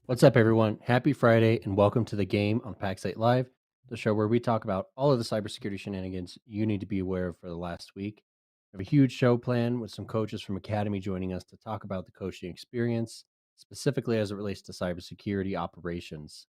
What's up, everyone? Happy Friday, and welcome to the game on Pax8 Live, the show where we talk about all of the cybersecurity shenanigans you need to be aware of for the last week. We have a huge show plan with some coaches from Academy joining us to talk about the coaching experience, specifically as it relates to cybersecurity operations.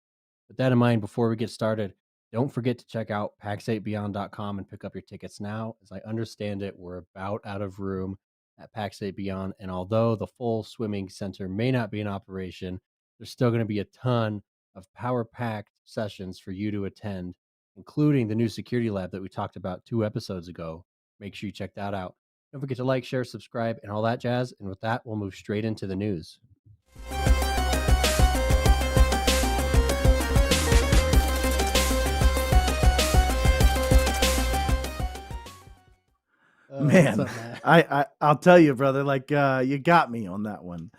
With that in mind, before we get started, don't forget to check out pax8beyond.com and pick up your tickets now. As I understand it, we're about out of room at Pax8 Beyond, and although the full swimming center may not be in operation, there's still going to be a ton of power-packed sessions for you to attend, including the new security lab that we talked about 2 episodes ago. Make sure you check that out. Don't forget to like, share, subscribe, and all that jazz. And with that, we'll move straight into the news. Man, I'll tell you, brother, like you got me on that one.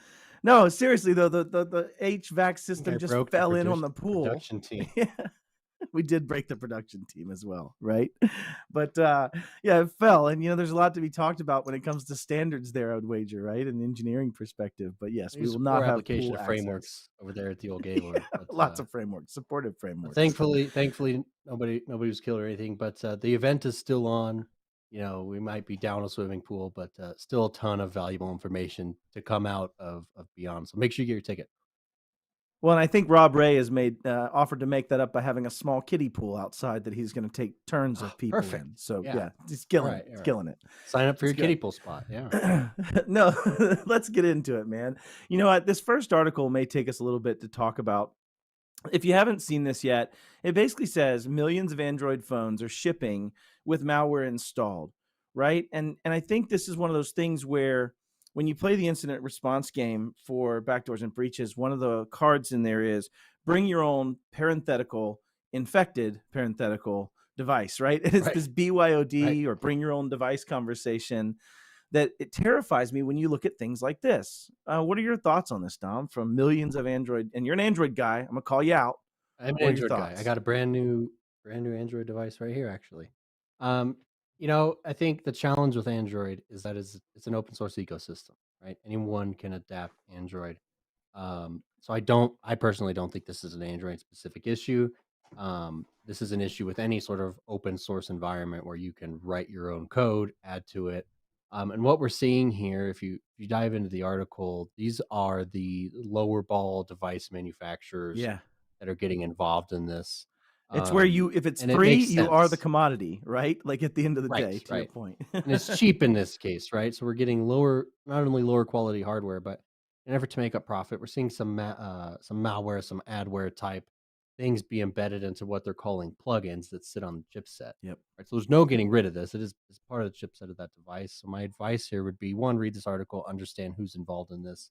No, seriously though, the HVAC system just fell in on the pool. Production team. Yeah, we did break the production team as well, right? But yeah, it fell, and there's a lot to be talked about when it comes to standards there, I would wager, right, an engineering perspective. But yes, we will not have application of frameworks over there at the old Gaylord. Lots of frameworks, supportive frameworks. Thankfully, nobody was killed or anything. But the event is still on. We might be down a swimming pool, but still a ton of valuable information to come out of Beyond. So make sure you get your ticket. Well, and I think Rob Ray has offered to make that up by having a small kiddie pool outside that he's going to take turns of people in. So yeah, he's killing it. He's killing it. Sign up for your kiddie pool spot. Yeah. No, let's get into it, man. You know what? This first article may take us a little bit to talk about. If you haven't seen this yet, it basically says millions of Android phones are shipping with malware installed, right? And I think this is one of those things where when you play the incident response game for backdoors and breaches, one of the cards in there is bring your own infected parenthetical device, right? And it's this BYOD or bring your own device conversation that it terrifies me when you look at things like this. What are your thoughts on this, Dom? From millions of Android, and you're an Android guy. I'm gonna call you out. I'm an Android guy. I got a brand new Android device right here, actually. I think the challenge with Android is that it's an open source ecosystem, right? Anyone can adapt Android. So I personally don't think this is an Android specific issue. This is an issue with any sort of open source environment where you can write your own code, add to it. And what we're seeing here, if you dive into the article, these are the lower ball device manufacturers that are getting involved in this. It's where if it's free, you are the commodity, right? Like at the end of the day, to your point. And it's cheap in this case, right? So we're getting not only lower quality hardware, but in an effort to make up profit, we're seeing some malware, some adware type things be embedded into what they're calling plugins that sit on the chipset. Yep. Right. So there's no getting rid of this. It's part of the chipset of that device. So my advice here would be, one, read this article, understand who's involved in this.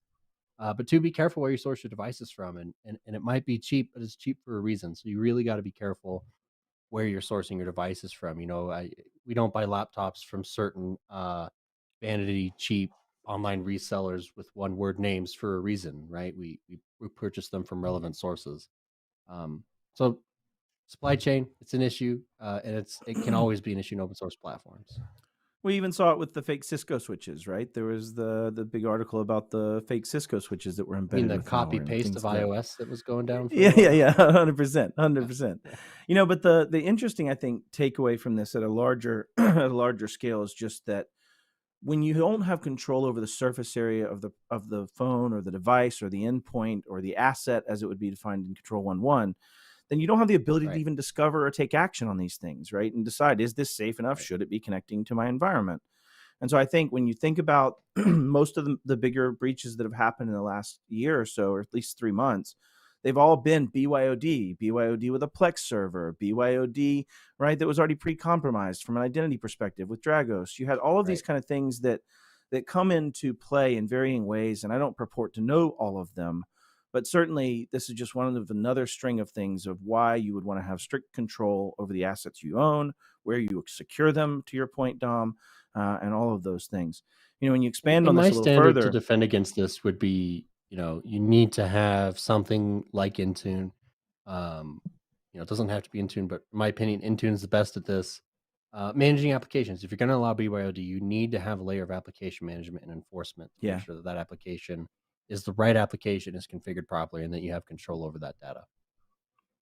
But two, be careful where you source your devices from. And it might be cheap, but it's cheap for a reason. So you really got to be careful where you're sourcing your devices from. We don't buy laptops from certain vanity cheap online resellers with one word names for a reason, right? We purchase them from relevant sources. So supply chain, it's an issue, and it can always be an issue in open source platforms. We even saw it with the fake Cisco switches, right? There was the big article about the fake Cisco switches that were embedded. The copy paste of iOS that was going down. Yeah, 100%. But the interesting, I think, takeaway from this at a larger scale is just that when you don't have control over the surface area of the phone or the device or the endpoint or the asset as it would be defined in Control 1.1, then you don't have the ability to even discover or take action on these things, right? And decide, is this safe enough? Should it be connecting to my environment? And so I think when you think about most of the bigger breaches that have happened in the last year or so, or at least 3 months, they've all been BYOD with a Plex server, BYOD, right, that was already pre-compromised from an identity perspective with Dragos. You had all of these kind of things that come into play in varying ways, and I don't purport to know all of them, but certainly this is just one of another string of things of why you would want to have strict control over the assets you own, where you secure them, to your point, Dom, and all of those things. When you expand on this a little further, my standard to defend against this would be, you need to have something like Intune. It doesn't have to be Intune, but in my opinion, Intune is the best at this. Managing applications. If you're going to allow BYOD, you need to have a layer of application management and enforcement to make sure that application is the right application is configured properly, and that you have control over that data.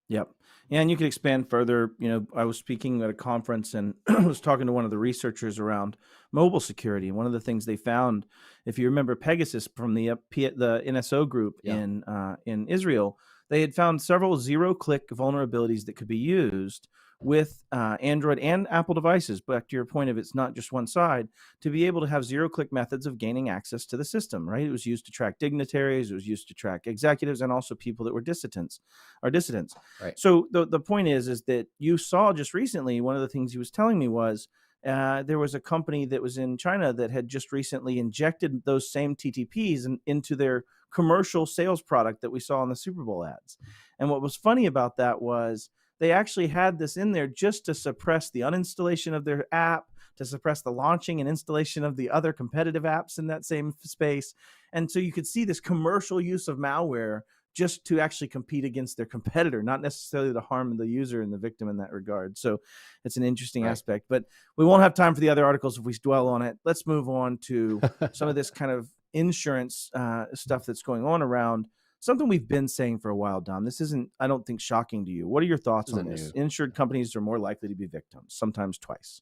Yep. And you could expand further. I was speaking at a conference and was talking to one of the researchers around mobile security. And one of the things they found, if you remember Pegasus from the NSO group Yeah. in Israel, they had found several zero-click vulnerabilities that could be used with Android and Apple devices. Back to your point of it's not just one side, to be able to have zero-click methods of gaining access to the system, right? It was used to track dignitaries, it was used to track executives, and also people that were dissidents. Right. So the point is that you saw just recently, one of the things he was telling me was there was a company that was in China that had just recently injected those same TTPs into their commercial sales product that we saw in the Super Bowl ads. And what was funny about that was they actually had this in there just to suppress the uninstallation of their app, to suppress the launching and installation of the other competitive apps in that same space. And so you could see this commercial use of malware just to actually compete against their competitor, not necessarily to harm the user and the victim in that regard. So it's an interesting Right. aspect, but we won't have time for the other articles if we dwell on it. Let's move on to some of this kind of insurance stuff that's going on around something we've been saying for a while, Don. This isn't, I don't think, shocking to you. What are your thoughts on Isn't this? new. Insured companies are more likely to be victims, sometimes twice.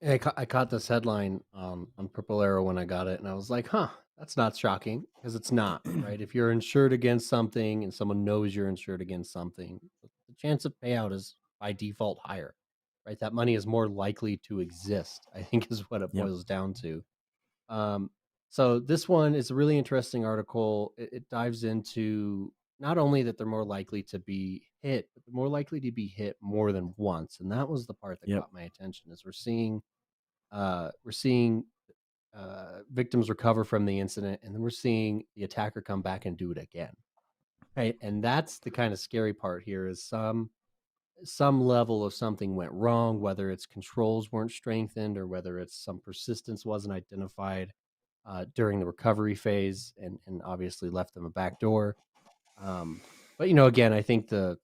I caught this headline on Purple Arrow when I got it, and I was like, "Huh, that's not shocking," because it's not, right? If you're insured against something and someone knows you're insured against something, the chance of payout is by default higher, right? That money is more likely to exist, I think, is what it Yep. boils down to. Um, so this one is a really interesting article. It dives into not only that they're more likely to be hit, but they're more likely to be hit more than once, and that was the part that Yep. caught my attention. Is we're seeing victims recover from the incident, and then we're seeing the attacker come back and do it again. Right, and that's the kind of scary part here. Is some level of something went wrong, whether it's controls weren't strengthened or whether it's some persistence wasn't identified during the recovery phase, and obviously left them a back door. But again, I think the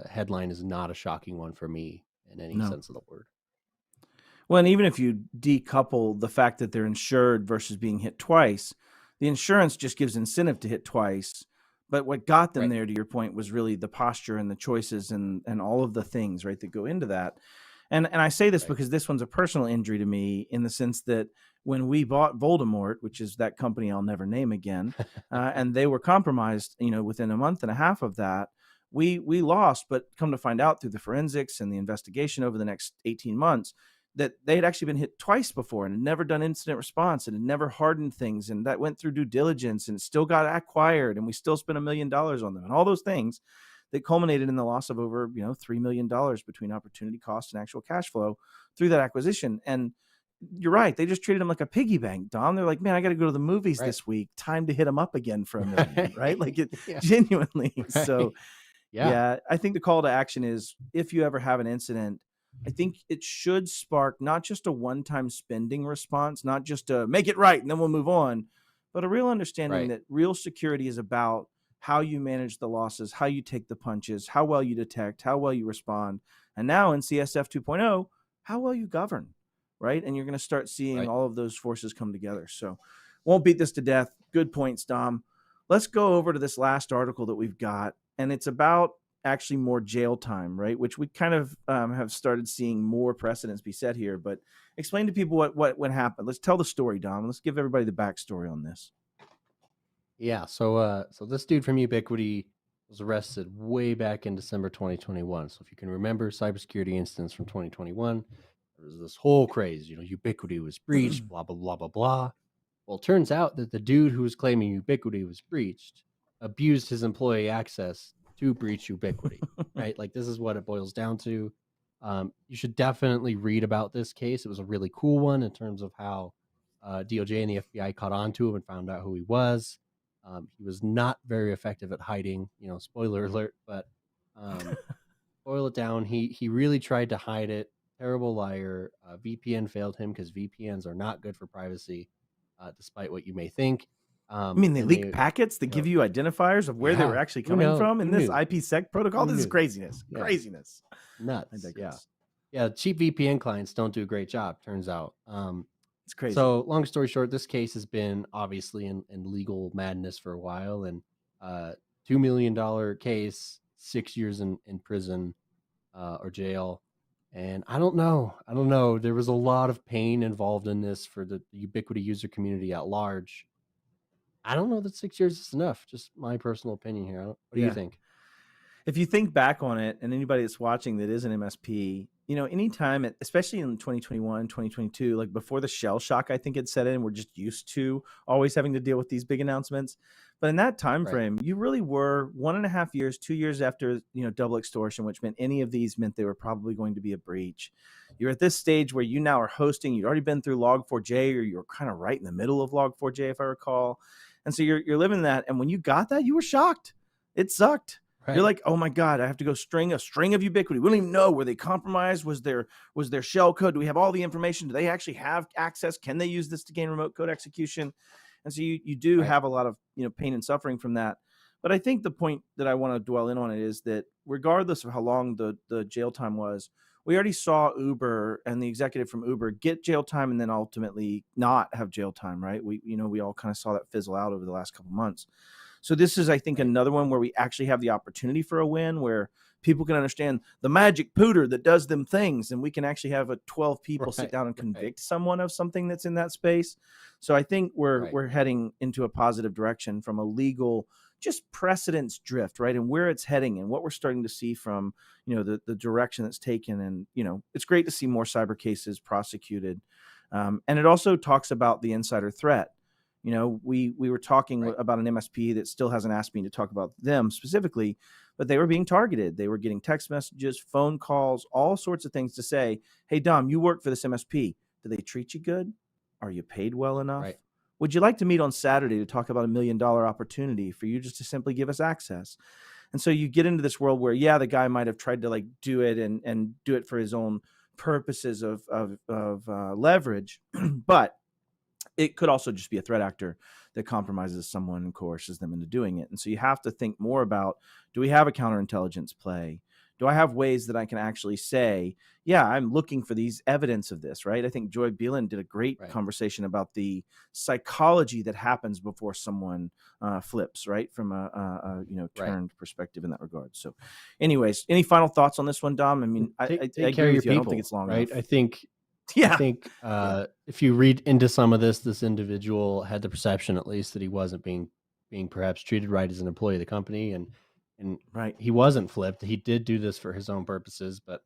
headline is not a shocking one for me in any No. sense of the word. Well, and even if you decouple the fact that they're insured versus being hit twice, the insurance just gives incentive to hit twice. But what got them Right. there, to your point, was really the posture and the choices and all of the things, right, that go into that. And I say this Right. because this one's a personal injury to me in the sense that when we bought Voldemort, which is that company I'll never name again, and they were compromised, within a month and a half of that, we lost. But come to find out through the forensics and the investigation over the next 18 months, that they had actually been hit twice before and had never done incident response and had never hardened things. And that went through due diligence and still got acquired. And we still spent $1 million on them and all those things that culminated in the loss of over, $3 million between opportunity cost and actual cash flow through that acquisition. And you're right. They just treated them like a piggy bank, Dom. They're like, man, I got to go to the movies Right. this week. Time to hit them up again for $1 million, right? Like it Yeah. genuinely. Right. So Yeah. yeah, I think the call to action is if you ever have an incident, I think it should spark not just a one-time spending response, not just a make it right and then we'll move on, but a real understanding Right. that real security is about how you manage the losses, how you take the punches, how well you detect, how well you respond. And now in CSF 2.0, how well you govern, right? And you're going to start seeing Right. all of those forces come together. So won't beat this to death. Good points, Dom. Let's go over to this last article that we've got, and it's about actually more jail time, right? Which we kind of have started seeing more precedents be set here. But explain to people what happened. Let's tell the story, Dom. Let's give everybody the backstory on this. Yeah. So this dude from Ubiquiti was arrested way back in December 2021. So if you can remember cybersecurity incidents from 2021, there was this whole craze. Ubiquiti was breached. Blah blah blah blah blah. Well, it turns out that the dude who was claiming Ubiquiti was breached abused his employee access to breach Ubiquiti, right? Like, this is what it boils down to. You should definitely read about this case. It was a really cool one in terms of how DOJ and the FBI caught on to him and found out who he was. He was not very effective at hiding, spoiler alert, but boil it down. He really tried to hide it. Terrible liar. VPN failed him because VPNs are not good for privacy, despite what you may think. I mean, they And leak packets that give you identifiers of where they were yeah, actually coming from in Who this knew? IPsec protocol. Who This is knew? craziness. Yeah, Craziness. I nuts. Yeah, digress. yeah. Cheap VPN clients don't do a great job, turns out. It's crazy. So, long story short, this case has been obviously in legal madness for a while, and $2 million case, 6 years in prison or jail. And I don't know. I don't know. There was a lot of pain involved in this for the Ubiquiti user community at large. I don't know that 6 years is enough. Just my personal opinion here. What do you Yeah. think? If you think back on it, and anybody that's watching that is an MSP, anytime, especially in 2021, 2022, like before the shell shock, I think it set in, we're just used to always having to deal with these big announcements. But in that time Right. frame, you really were 1.5 years, 2 years after, double extortion, which meant any of these meant they were probably going to be a breach. You're at this stage where you now are hosting. You'd already been through Log4j, or you're kind of right in the middle of Log4j, if I recall. And so you're living that. And when you got that, you were shocked. It sucked. Right. You're like, oh my God, I have to go string of Ubiquiti. We don't even know. Were they compromised? Was there shell code? Do we have all the information? Do they actually have access? Can they use this to gain remote code execution? And so you do Right. have a lot of pain and suffering from that. But I think the point that I want to dwell in on it is that regardless of how long the jail time was, we already saw Uber and the executive from Uber get jail time and then ultimately not have jail time, right? We all kind of saw that fizzle out over the last couple months. So this is, I think, Right. another one where we actually have the opportunity for a win, where people can understand the magic pooter that does them things, and we can actually have 12 people sit down and convict someone of something that's in that space. So I think we're heading into a positive direction from a legal just precedence drift, right? And where it's heading and what we're starting to see from, the direction that's taken. And, it's great to see more cyber cases prosecuted. And it also talks about the insider threat. We were talking about an MSP that still hasn't asked me to talk about them specifically, but they were being targeted. They were getting text messages, phone calls, all sorts of things to say, hey, Dom, you work for this MSP. Do they treat you good? Are you paid well enough? Right. Would you like to meet on Saturday to talk about $1 million opportunity for you just to simply give us access? And so you get into this world where, the guy might have tried to do it and do it for his own purposes of leverage, but it could also just be a threat actor that compromises someone and coerces them into doing it. And so you have to think more about, do we have a counterintelligence play? Do I have ways that I can actually say, I'm looking for these evidence of this, right? I think Joy Beelan did a great conversation about the psychology that happens before someone flips, right? From a turned perspective in that regard. So anyways, any final thoughts on this one, Dom? I mean, I agree with you. I don't think it's long enough. I think if you read into some of this individual had the perception, at least, that he wasn't being perhaps treated right as an employee of the company, and he wasn't flipped. He did do this for his own purposes, but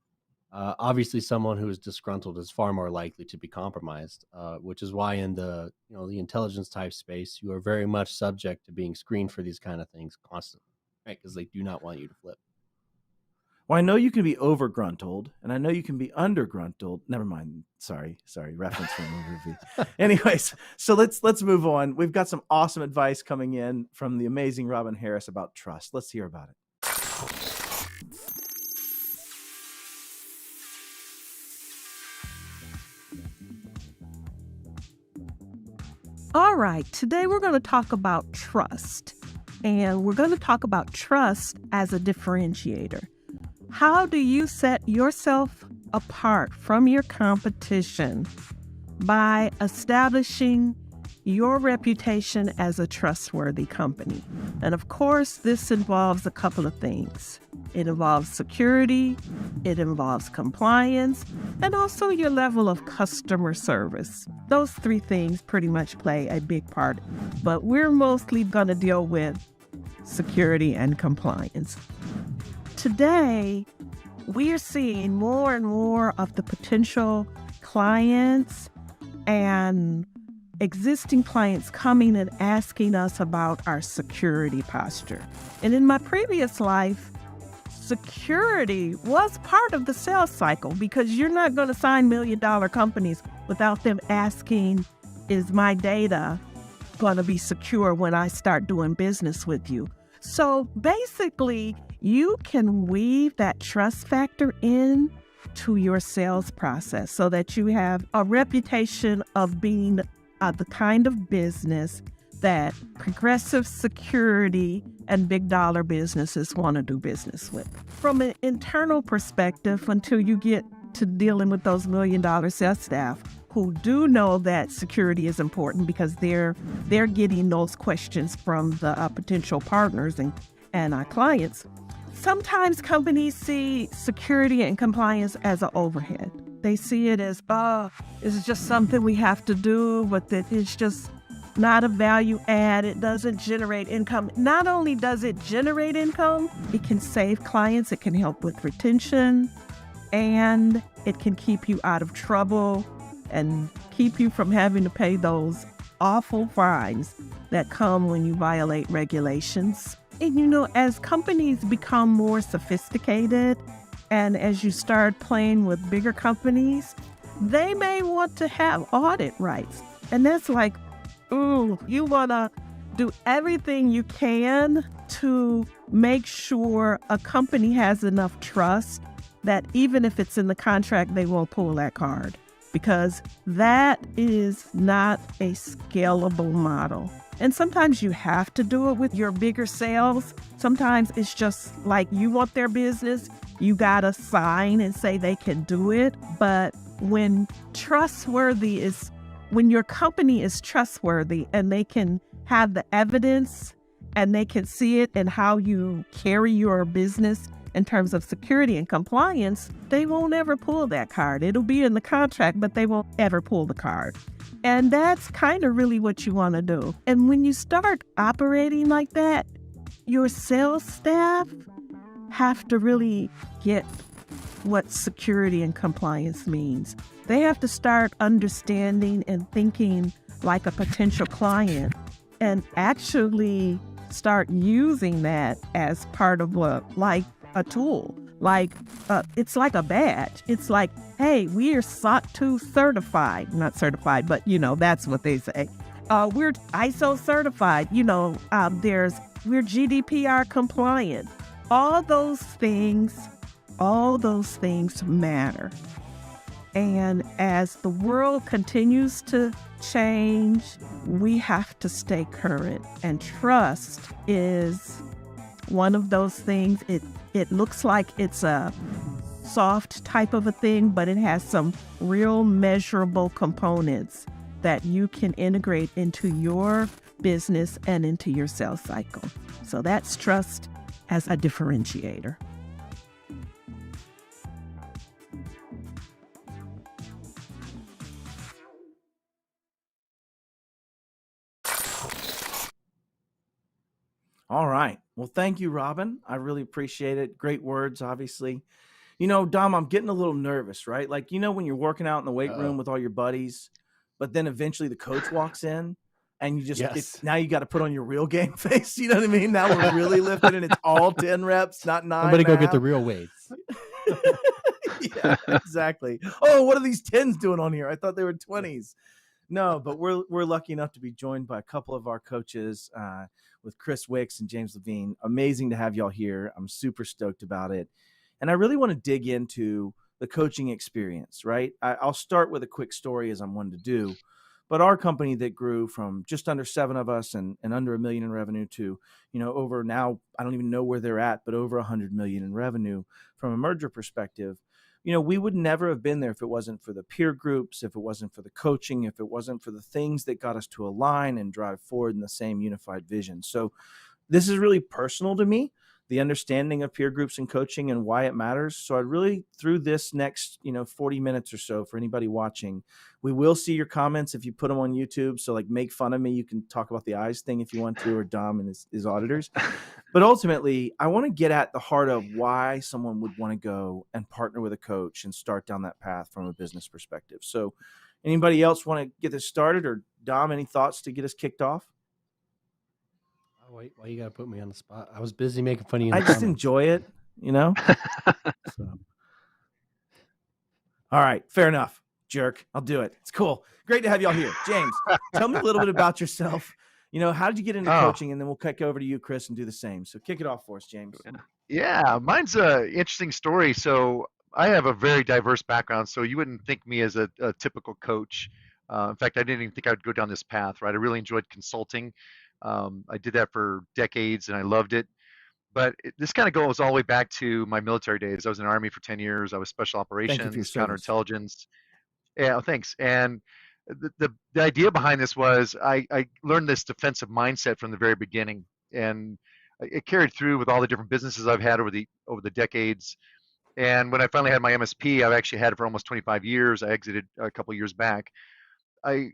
obviously someone who is disgruntled is far more likely to be compromised, which is why in the the intelligence type space, you are very much subject to being screened for these kind of things constantly, right? Because they do not want you to flip. Well, I know you can be over gruntled, and I know you can be under gruntled. Never mind. Sorry. Reference from a movie. Anyways, so let's move on. We've got some awesome advice coming in from the amazing Robin Harris about trust. Let's hear about it. All right, today we're going to talk about trust, and we're going to talk about trust as a differentiator. How do you set yourself apart from your competition by establishing your reputation as a trustworthy company? And of course, this involves a couple of things. It involves security, it involves compliance, and also your level of customer service. Those three things pretty much play a big part, but we're mostly going to deal with security and compliance. Today, we are seeing more and more of the potential clients and existing clients coming and asking us about our security posture. And in my previous life, security was part of the sales cycle, because you're not going to sign $1 million companies without them asking, is my data going to be secure when I start doing business with you? So basically, you can weave that trust factor in to your sales process so that you have a reputation of being the kind of business that progressive security and big dollar businesses want to do business with. From an internal perspective, until you get to dealing with those $1 million sales staff who do know that security is important because they're getting those questions from the potential partners and our clients. Sometimes companies see security and compliance as an overhead. They see it as, it's just something we have to do, but that it's just not a value add. It doesn't generate income. Not only does it generate income, it can save clients, it can help with retention, and it can keep you out of trouble and keep you from having to pay those awful fines that come when you violate regulations. And as companies become more sophisticated and as you start playing with bigger companies, they may want to have audit rights. And that's like, you want to do everything you can to make sure a company has enough trust that even if it's in the contract, they won't pull that card, because that is not a scalable model. And sometimes you have to do it with your bigger sales. Sometimes it's just like you want their business, you got to sign and say they can do it. But when your company is trustworthy and they can have the evidence and they can see it in how you carry your business in terms of security and compliance, they won't ever pull that card. It'll be in the contract, but they won't ever pull the card. And that's kind of really what you want to do. And when you start operating like that, your sales staff have to really get what security and compliance means. They have to start understanding and thinking like a potential client and actually start using that as part of a tool. It's like a badge. It's like, hey, we are SOC 2 certified. Not certified, but that's what they say. We're ISO certified. We're GDPR compliant. All those things matter. And as the world continues to change, we have to stay current. And trust is one of those things. It looks like it's a soft type of a thing, but it has some real measurable components that you can integrate into your business and into your sales cycle. So that's trust as a differentiator. All right. Well, thank you, Robin. I really appreciate it. Great words, obviously. Dom, I'm getting a little nervous, right? Like, when you're working out in the weight room with all your buddies, but then eventually the coach walks in and you just now you got to put on your real game face. You know what I mean? Now we're really lifting and it's all 10 reps, not 9. Somebody go get the real weights. Yeah, exactly. Oh, what are these 10s doing on here? I thought they were 20s. No, but we're lucky enough to be joined by a couple of our coaches with Chris Wicks and James LaVine. Amazing to have y'all here. I'm super stoked about it. And I really want to dig into the coaching experience, right? I'll start with a quick story, as I'm one to do. But our company that grew from just under 7 of us and under $1 million in revenue to, over now, I don't even know where they're at, but over $100 million in revenue from a merger perspective. We would never have been there if it wasn't for the peer groups, if it wasn't for the coaching, if it wasn't for the things that got us to align and drive forward in the same unified vision. So this is really personal to me, the understanding of peer groups and coaching and why it matters. So I really, through this next, 40 minutes or so, for anybody watching, we will see your comments if you put them on YouTube. So make fun of me. You can talk about the eyes thing if you want to, or Dom and his auditors. But ultimately, I want to get at the heart of why someone would want to go and partner with a coach and start down that path from a business perspective. So anybody else want to get this started, or Dom, any thoughts to get us kicked off? Why you gotta put me on the spot? I was busy making fun of you. I just enjoy it, So. All right, fair enough, jerk. I'll do it. It's cool. Great to have y'all here. James, tell me a little bit about yourself. How did you get into coaching? And then we'll kick over to you, Chris, and do the same. So kick it off for us, James. Yeah, mine's an interesting story. So I have a very diverse background, so you wouldn't think me as a typical coach. In fact, I didn't even think I would go down this path, right? I really enjoyed consulting. I did that for decades and I loved it. But this kind of goes all the way back to my military days. I was in the Army for 10 years. I was special operations, counterintelligence. Yeah, thanks. And the idea behind this was I learned this defensive mindset from the very beginning, and it carried through with all the different businesses I've had over the decades. And when I finally had my MSP, I've actually had it for almost 25 years. I exited a couple years back. I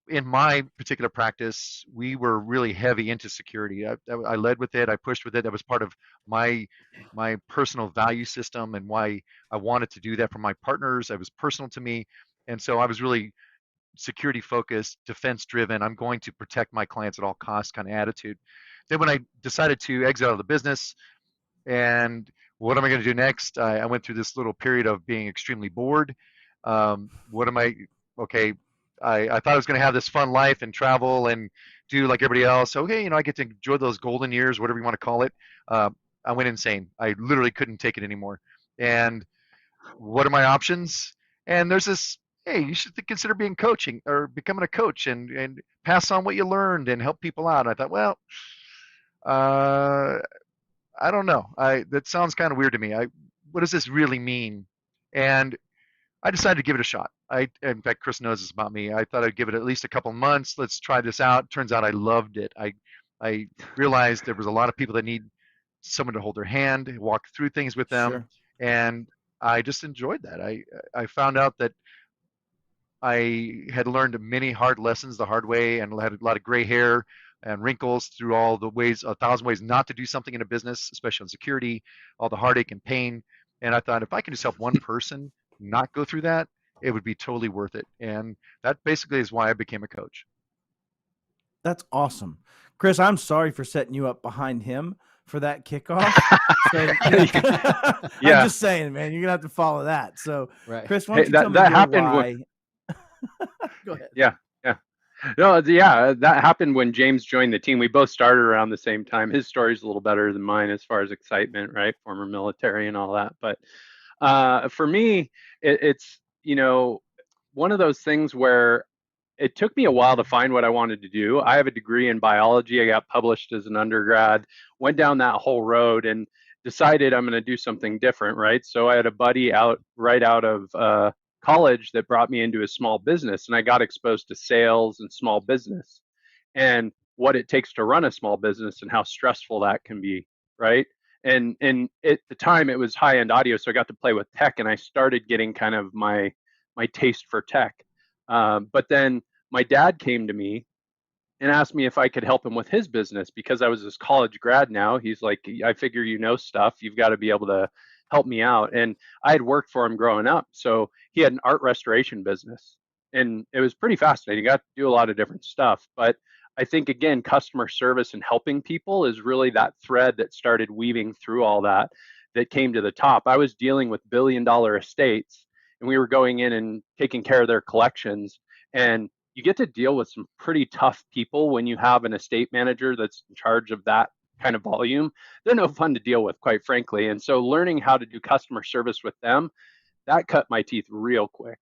In my particular practice, we were really heavy into security. I led with it. I pushed with it. That was part of my my personal value system and why I wanted to do that for my partners. It was personal to me, and so I was really security focused, defense driven. I'm going to protect my clients at all costs kind of attitude. Then when I decided to exit out of the business and what am I going to do next? I went through this little period of being extremely bored. What am I? Okay, I thought I was going to have this fun life and travel and do like everybody else. Okay, I get to enjoy those golden years, whatever you want to call it. Uh, I went insane. I literally couldn't take it anymore. And what are my options? And there's this, hey, you should consider being coaching or becoming a coach and pass on what you learned and help people out. And I thought, well, uh, I don't know. That sounds kind of weird to me. What does this really mean? And I decided to give it a shot. In fact, Chris knows this about me. I thought I'd give it at least a couple months. Let's try this out. Turns out I loved it. I realized there was a lot of people that need someone to hold their hand, walk through things with them, Sure. and I just enjoyed that. I found out that I had learned many hard lessons the hard way and had a lot of gray hair and wrinkles through all the ways, a thousand ways not to do something in a business, especially in security, all the heartache and pain. And I thought if I can just help one person not go through that, it would be totally worth it. And that basically is why I became a coach. That's awesome. Chris, I'm sorry for setting you up behind him for that kickoff. So, I'm Yeah. just saying, man, you're gonna have to follow that. So, Right. Chris, why Hey, don't you tell me that your happened why? when, Go ahead. yeah. No, yeah, that happened when James joined the team. We both started around the same time. His story's a little better than mine as far as excitement, right? Former military and all that. But for me, it's, one of those things where it took me a while to find what I wanted to do. I have a degree in biology. I got published as an undergrad, went down that whole road and decided I'm going to do something different, right? So I had a buddy right out of college that brought me into a small business, and I got exposed to sales and small business and what it takes to run a small business and how stressful that can be, right? And at the time it was high end audio, so I got to play with tech, and I started getting kind of my taste for tech. But then my dad came to me and asked me if I could help him with his business because I was this college grad now. He's like, I figure you know stuff. You've got to be able to help me out. And I had worked for him growing up. So he had an art restoration business. And it was pretty fascinating. I got to do a lot of different stuff. But I think, again, customer service and helping people is really that thread that started weaving through all that that came to the top. I was dealing with $1 billion estates, and we were going in and taking care of their collections. And you get to deal with some pretty tough people when you have an estate manager that's in charge of that kind of volume. They're no fun to deal with, quite frankly. And so learning how to do customer service with them, that cut my teeth real quick.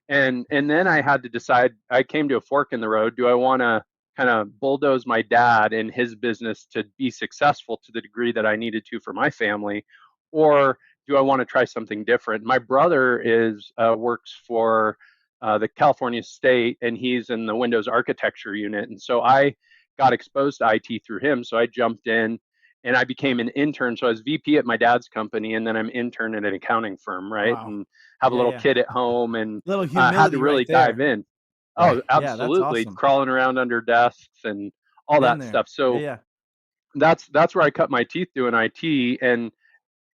And then I had to decide, I came to a fork in the road. Do I want to kind of bulldoze my dad and his business to be successful to the degree that I needed to for my family? Or do I want to try something different? My brother works for the California State, and he's in the Windows architecture unit. And so I got exposed to IT through him. So I jumped in and I became an intern. So I was VP at my dad's company, and then I'm intern at an accounting firm, right? Wow. And have a Yeah, little yeah. kid at home, and Little had humility to really right there. dive in. Right. Oh, Yeah, that's absolutely. awesome. Crawling around under desks and all Been that there. stuff. So Yeah. that's where I cut my teeth doing IT, and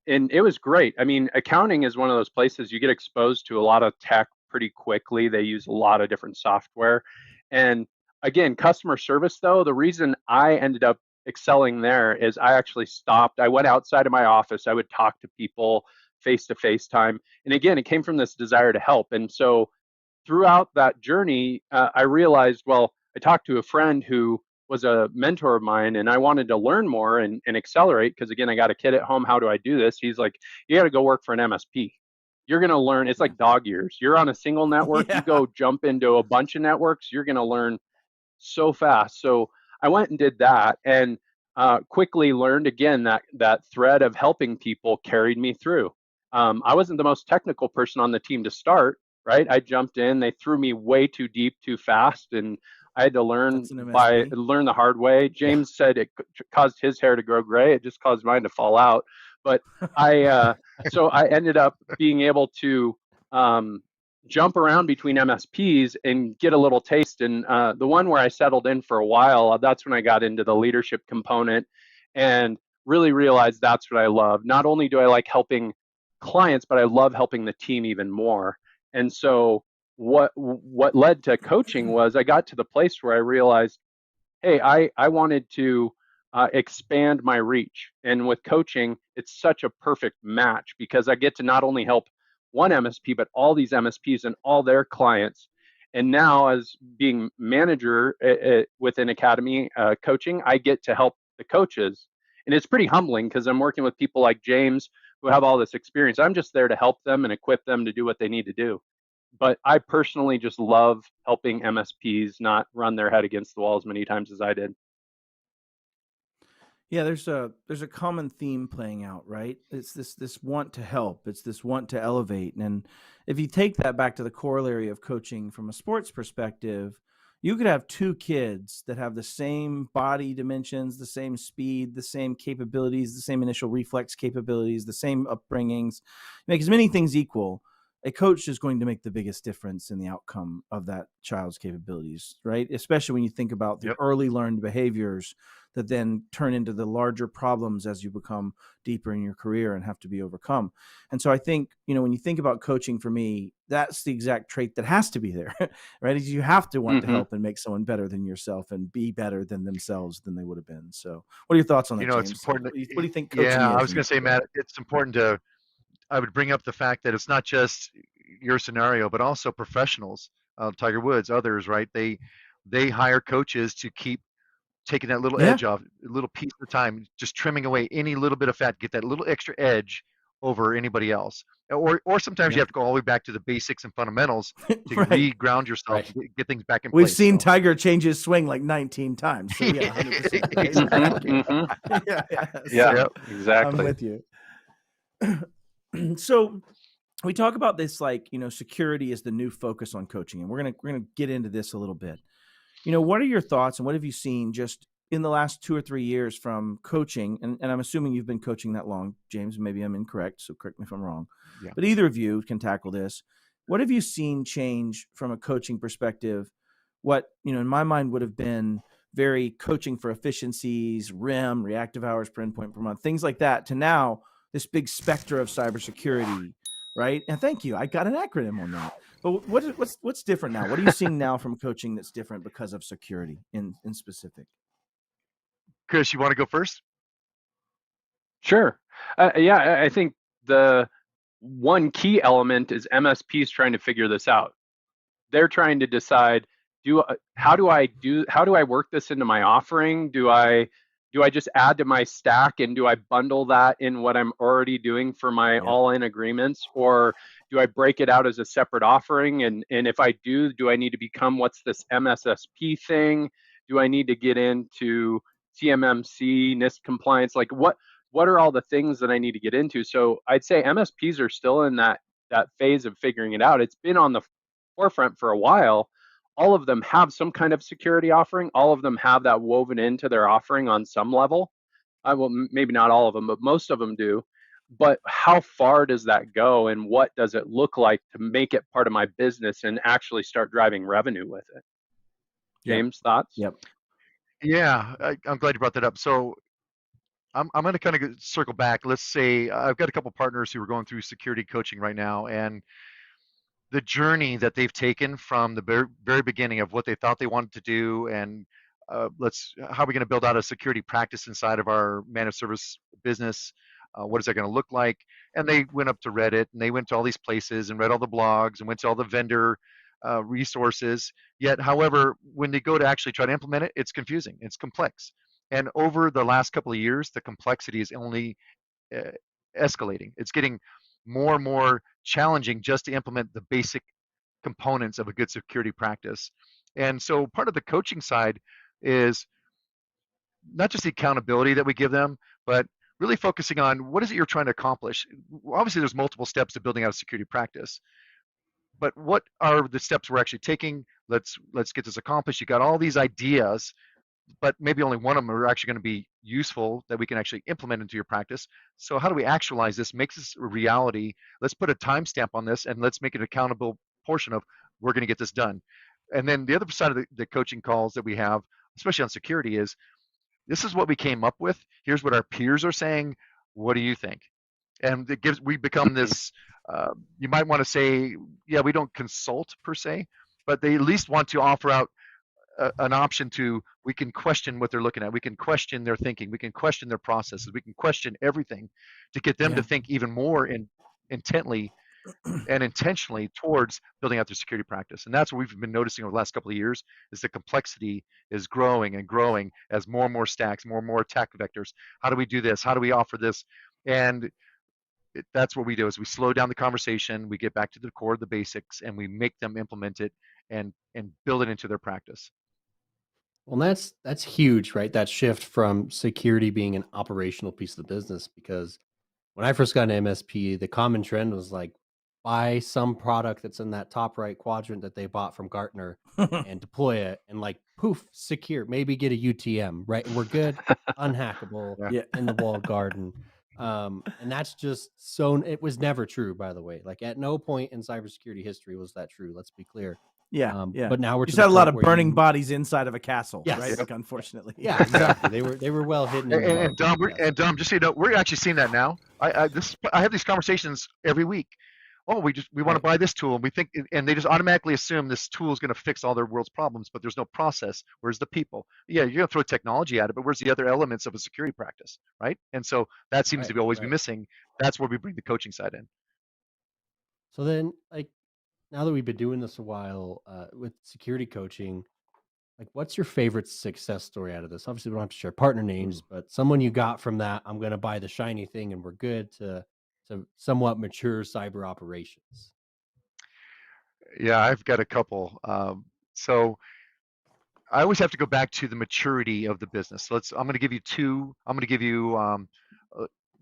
it was great. I mean, accounting is one of those places you get exposed to a lot of tech pretty quickly. They use a lot of different software. And again, customer service, though, the reason I ended up excelling there is I actually stopped. I went outside of my office. I would talk to people face to face time. And again, it came from this desire to help. And so throughout that journey, I realized, well, I talked to a friend who was a mentor of mine, and I wanted to learn more and accelerate because, again, I got a kid at home. How do I do this? He's like, you got to go work for an MSP. You're going to learn. It's like dog years. You're on a single network. Yeah. You go jump into a bunch of networks. You're going to learn so fast. So I went and did that, and quickly learned, again, that thread of helping people carried me through. I wasn't the most technical person on the team to start, right? I jumped in, they threw me way too deep, too fast, and I had to learn That's an MSP. learn the hard way. James said it caused his hair to grow gray. It just caused mine to fall out. But so I ended up being able to um, jump around between MSPs and get a little taste. And the one where I settled in for a while, that's when I got into the leadership component and really realized that's what I love. Not only do I like helping clients, but I love helping the team even more. And so what led to coaching was I got to the place where I realized, hey, I wanted to expand my reach. And with coaching, it's such a perfect match because I get to not only help one MSP, but all these MSPs and all their clients. And now, as being manager within Academy coaching, I get to help the coaches. And it's pretty humbling because I'm working with people like James who have all this experience. I'm just there to help them and equip them to do what they need to do. But I personally just love helping MSPs not run their head against the wall as many times as I did. Yeah, there's a common theme playing out, right? It's this want to help. It's this want to elevate. And if you take that back to the corollary of coaching from a sports perspective, you could have two kids that have the same body dimensions, the same speed, the same capabilities, the same initial reflex capabilities, the same upbringings, make as many things equal. A coach is going to make the biggest difference in the outcome of that child's capabilities, right? Especially when you think about the Yep. early learned behaviors that then turn into the larger problems as you become deeper in your career and have to be overcome. And so I think, when you think about coaching, for me, that's the exact trait that has to be there, right? Is you have to want to help and make someone better than yourself and be better than themselves than they would have been. So what are your thoughts on that, It's James? important. What do you think coaching Yeah, is? I was going to say, Matt, it's important to. I would bring up the fact that it's not just your scenario, but also professionals, Tiger Woods, others, right? They hire coaches to keep taking that little Yeah. edge off, a little piece of time, just trimming away any little bit of fat, get that little extra edge over anybody else. Or sometimes you Yeah. have to go all the way back to the basics and fundamentals to Right. re-ground yourself, Right. get things back in We've place. seen So. Tiger change his swing like 19 times. So yeah, 100%. Right? Exactly. Yeah. Yeah, So Yep. I'm exactly. with you. So we talk about this, like, security is the new focus on coaching, and we're gonna get into this a little bit. What are your thoughts and what have you seen just in the last 2 or 3 years from coaching? And I'm assuming you've been coaching that long, James. Maybe I'm incorrect, so correct me if I'm wrong. Yeah. But either of you can tackle this. What have you seen change from a coaching perspective? What, in my mind would have been very coaching for efficiencies, REM, reactive hours per endpoint per month, things like that, to now this big specter of cybersecurity, right? And thank you. I got an acronym on that. But what's different now? What are you seeing now from coaching that's different because of security in specific? Chris, you want to go first? Sure. Yeah, I think the one key element is MSPs trying to figure this out. They're trying to decide, how do I work this into my offering? Do I just add to my stack and do I bundle that in what I'm already doing for my all-in agreements, or do I break it out as a separate offering? And if I do I need to become what's this MSSP thing? Do I need to get into CMMC, NIST compliance? Like what are all the things that I need to get into? So I'd say MSPs are still in that phase of figuring it out. It's been on the forefront for a while. All of them have some kind of security offering. All of them have that woven into their offering on some level. Well, maybe not all of them, but most of them do. But how far does that go, and what does it look like to make it part of my business and actually start driving revenue with it? James, thoughts? Yep. Yeah, I'm glad you brought that up. So I'm going to kind of circle back. Let's say I've got a couple partners who are going through security coaching right now, and the journey that they've taken from the very, very beginning of what they thought they wanted to do, and how are we going to build out a security practice inside of our managed service business? What is that going to look like? And they went up to Reddit, and they went to all these places and read all the blogs and went to all the vendor resources. Yet, however, when they go to actually try to implement it, it's confusing, it's complex. And over the last couple of years, the complexity is only uh, escalating. It's getting more and more challenging just to implement the basic components of a good security practice. And so part of the coaching side is not just the accountability that we give them, but really focusing on what is it you're trying to accomplish. Obviously, there's multiple steps to building out a security practice, but what are the steps we're actually taking? Let's get this accomplished. You got all these ideas, but maybe only one of them are actually going to be useful that we can actually implement into your practice. So how do we actualize this, make this a reality? Let's put a timestamp on this, and let's make it an accountable portion of we're going to get this done. And then the other side of the coaching calls that we have, especially on security, is this is what we came up with. Here's what our peers are saying. What do you think? And we become this, you might want to say, yeah, we don't consult per se, but they at least want to offer out an option to, we can question what they're looking at. We can question their thinking. We can question their processes. We can question everything to get them to think even more intently and intentionally towards building out their security practice. And that's what we've been noticing over the last couple of years, is the complexity is growing and growing as more and more stacks, more and more attack vectors. How do we do this? How do we offer this? And that's what we do, is we slow down the conversation, we get back to the core of the basics, and we make them implement it and build it into their practice. Well, that's huge, right? That shift from security being an operational piece of the business, because when I first got an MSP, the common trend was like, buy some product that's in that top right quadrant that they bought from Gartner and deploy it, and like, poof, secure. Maybe get a UTM, right? And we're good, unhackable, in the walled garden. And that's just it was never true, by the way. Like, at no point in cybersecurity history was that true. Let's be clear. But now we're just had a lot of burning bodies inside of a castle, right? Like, unfortunately. Yeah, exactly. They were well hidden. And Dom, just so you know, we're actually seeing that now. I have these conversations every week. Oh, we want to buy this tool, and we think, and they just automatically assume this tool is going to fix all their world's problems, but there's no process. Where's the people? Yeah, you're going to throw technology at it, but where's the other elements of a security practice, right? And so that seems to always be missing. That's where we bring the coaching side in. So then, like, now that we've been doing this a while with security coaching, like, what's your favorite success story out of this? Obviously, we don't have to share partner names, but someone you got from that, I'm going to buy the shiny thing and we're good, to somewhat mature cyber operations. Yeah, I've got a couple. So I always have to go back to the maturity of the business. So I'm going to give you two. I'm going to give you,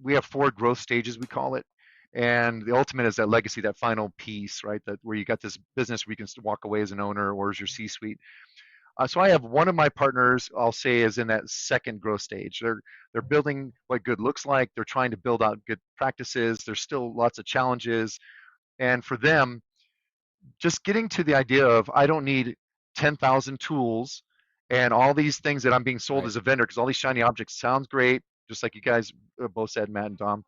we have 4 growth stages, we call it. And the ultimate is that legacy, that final piece, right? That where you got this business where you can walk away as an owner, or as your C-suite. So I have one of my partners, I'll say, is in that second growth stage. They're building what good looks like. They're trying to build out good practices. There's still lots of challenges. And for them, just getting to the idea of, I don't need 10,000 tools and all these things that I'm being sold as a vendor, because all these shiny objects sounds great, just like you guys both said, Matt and Dom,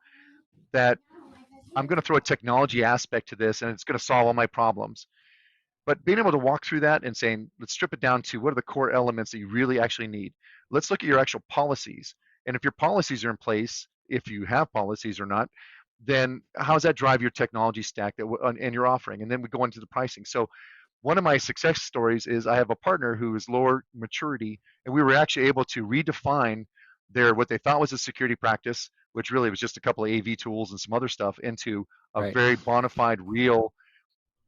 that I'm going to throw a technology aspect to this and it's going to solve all my problems. But being able to walk through that and saying, let's strip it down to, what are the core elements that you really actually need? Let's look at your actual policies. And if your policies are in place, if you have policies or not, then how does that drive your technology stack and your offering? And then we go into the pricing. So one of my success stories is, I have a partner who is lower maturity, and we were actually able to redefine what they thought was a security practice, which really was just a couple of AV tools and some other stuff, into a very bona fide, real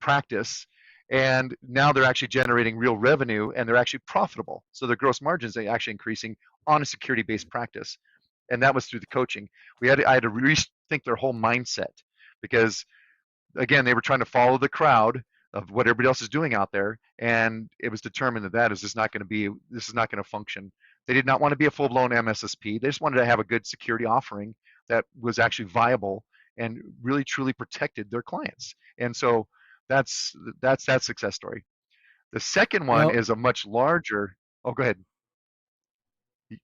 practice. And now they're actually generating real revenue, and they're actually profitable. So their gross margins are actually increasing on a security-based practice. And that was through the coaching. I had to rethink their whole mindset, because, again, they were trying to follow the crowd of what everybody else is doing out there, and it was determined that this is not going to function. They did not want to be a full-blown MSSP. They just wanted to have a good security offering that was actually viable and really truly protected their clients. And so that's that success story. The second one is a much larger. Oh, go ahead.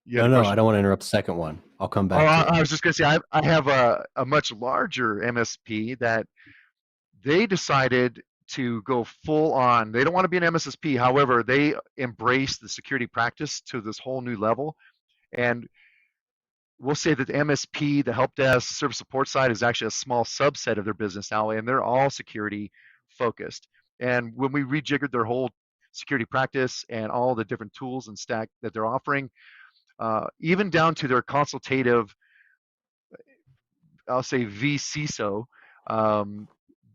No, I don't want to interrupt the second one. I'll come back. I was just going to say, I have a much larger MSP that they decided to go full on. They don't want to be an MSSP. However, they embrace the security practice to this whole new level. And we'll say that the MSP, the help desk, service support side, is actually a small subset of their business now, and they're all security focused. And when we rejiggered their whole security practice and all the different tools and stack that they're offering, even down to their consultative, I'll say vCISO,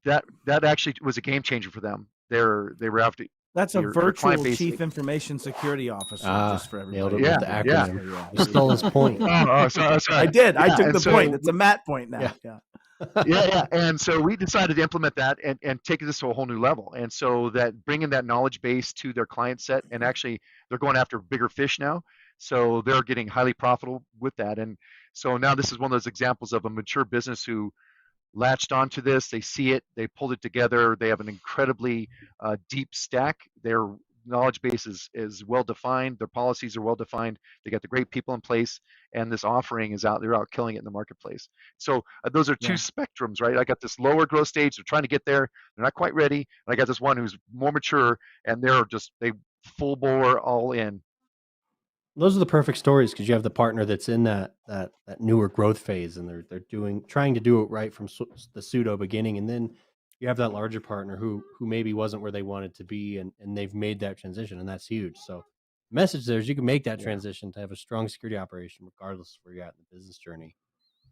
that actually was a game changer for them. They were after. That's a virtual chief information security officer, just for everybody. Nailed it with the acronym. You stole his point. Sorry. I did. I took the point. It's a Matt point now. Yeah. Yeah. And so we decided to implement that and take this to a whole new level. And so that bringing that knowledge base to their client set, and actually they're going after bigger fish now. So they're getting highly profitable with that. And so now this is one of those examples of a mature business who latched onto this. They see it, they pulled it together. They have an incredibly deep stack. Their knowledge base is well defined. Their policies are well defined. They got the great people in place, and this offering is out. They're out killing it in the marketplace. So those are two Yeah. spectrums, right? I got this lower growth stage. They're trying to get there. They're not quite ready. And I got this one who's more mature, and they full bore all in. Those are the perfect stories because you have the partner that's in that newer growth phase, and they're trying to do it right from the pseudo beginning, and then you have that larger partner who maybe wasn't where they wanted to be, and they've made that transition, and that's huge. So, the message there is you can make that Yeah. transition to have a strong security operation regardless of where you're at in the business journey.